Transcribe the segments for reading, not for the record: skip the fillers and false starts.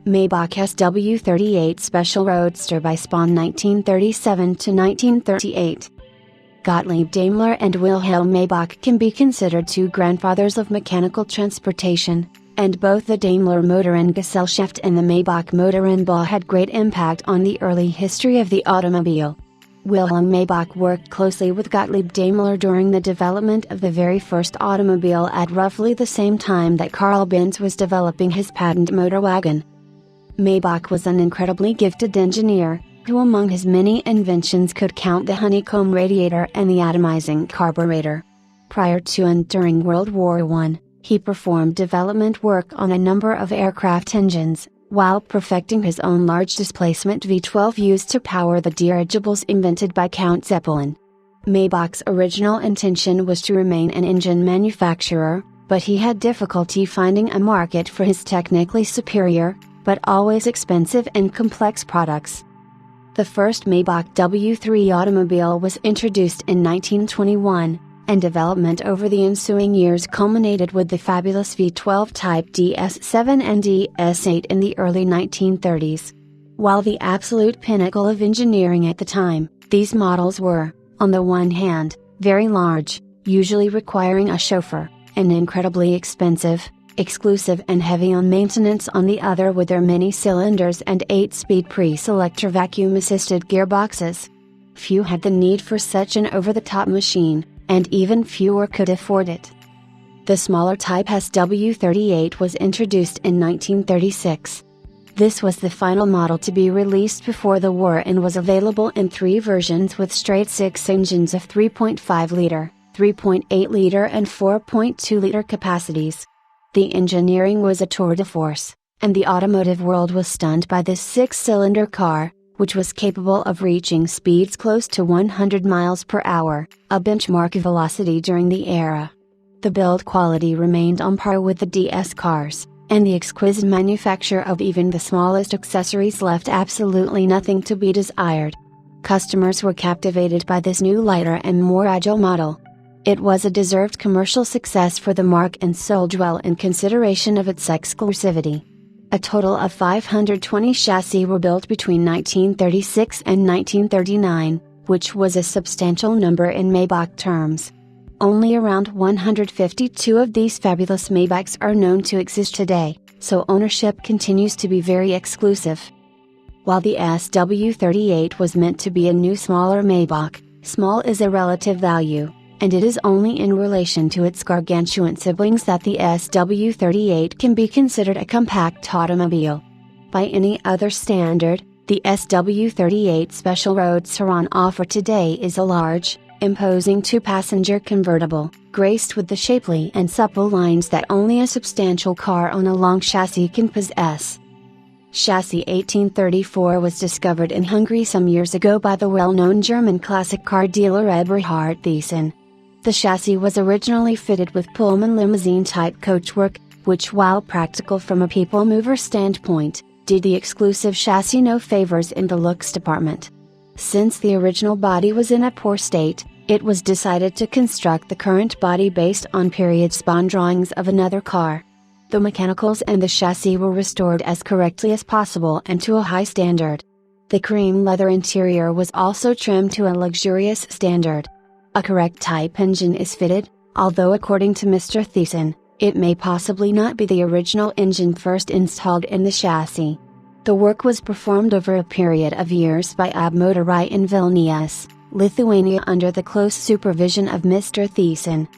Maybach SW38 Special Roadster by Spohn 1937 to 1938. Gottlieb Daimler and Wilhelm Maybach can be considered two grandfathers of mechanical transportation, and both the Daimler Motorengesellschaft and the Maybach Motorenbau had great impact on the early history of the automobile. Wilhelm Maybach worked closely with Gottlieb Daimler during the development of the very first automobile at roughly the same time that Carl Benz was developing his patent motor wagon. Maybach was an incredibly gifted engineer, who among his many inventions could count the honeycomb radiator and the atomizing carburetor. Prior to and during World War I, he performed development work on a number of aircraft engines, while perfecting his own large displacement V12 used to power the dirigibles invented by Count Zeppelin. Maybach's original intention was to remain an engine manufacturer, but he had difficulty finding a market for his technically superior, but always expensive and complex products. The first Maybach W3 automobile was introduced in 1921, and development over the ensuing years culminated with the fabulous V12 Type DS7 and DS8 in the early 1930s. While the absolute pinnacle of engineering at the time, these models were, on the one hand, very large, usually requiring a chauffeur, and incredibly expensive, exclusive and heavy on maintenance on the other, with their many cylinders and 8-speed pre-selector vacuum-assisted gearboxes. Few had the need for such an over-the-top machine, and even fewer could afford it. The smaller Type SW38 was introduced in 1936. This was the final model to be released before the war and was available in three versions with straight-six engines of 3.5-liter, 3.8-liter and 4.2-liter capacities. The engineering was a tour de force, and the automotive world was stunned by this six-cylinder car, which was capable of reaching speeds close to 100 miles per hour, a benchmark velocity during the era. The build quality remained on par with the DS cars, and the exquisite manufacture of even the smallest accessories left absolutely nothing to be desired. Customers were captivated by this new, lighter and more agile model. It was a deserved commercial success for the marque and sold well in consideration of its exclusivity. A total of 520 chassis were built between 1936 and 1939, which was a substantial number in Maybach terms. Only around 152 of these fabulous Maybachs are known to exist today, so ownership continues to be very exclusive. While the SW38 was meant to be a new smaller Maybach, small is a relative value, and it is only in relation to its gargantuan siblings that the SW38 can be considered a compact automobile. By any other standard, the SW38 Special Roadster on offer today is a large, imposing two-passenger convertible, graced with the shapely and supple lines that only a substantial car on a long chassis can possess. Chassis 1834 was discovered in Hungary some years ago by the well-known German classic car dealer Eberhard Thiessen. The chassis was originally fitted with Pullman limousine-type coachwork, which, while practical from a people mover standpoint, did the exclusive chassis no favors in the looks department. Since the original body was in a poor state, it was decided to construct the current body based on period Spohn drawings of another car. The mechanicals and the chassis were restored as correctly as possible and to a high standard. The cream leather interior was also trimmed to a luxurious standard. A correct type engine is fitted, although according to Mr. Thiessen, it may possibly not be the original engine first installed in the chassis. The work was performed over a period of years by AB Motorai in Vilnius, Lithuania under the close supervision of Mr. Thiessen.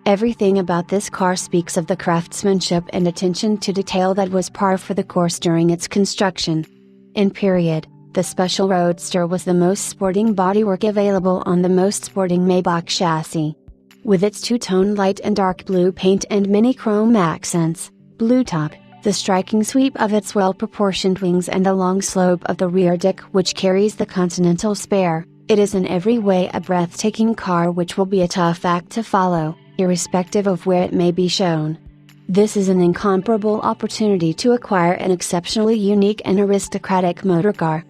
Everything about this car speaks of the craftsmanship and attention to detail that was par for the course during its construction. In period, the Special Roadster was the most sporting bodywork available on the most sporting Maybach chassis. With its two-tone light and dark blue paint and many chrome accents, blue top, the striking sweep of its well-proportioned wings and the long slope of the rear deck which carries the Continental spare, it is in every way a breathtaking car which will be a tough act to follow, irrespective of where it may be shown. This is an incomparable opportunity to acquire an exceptionally unique and aristocratic motorcar.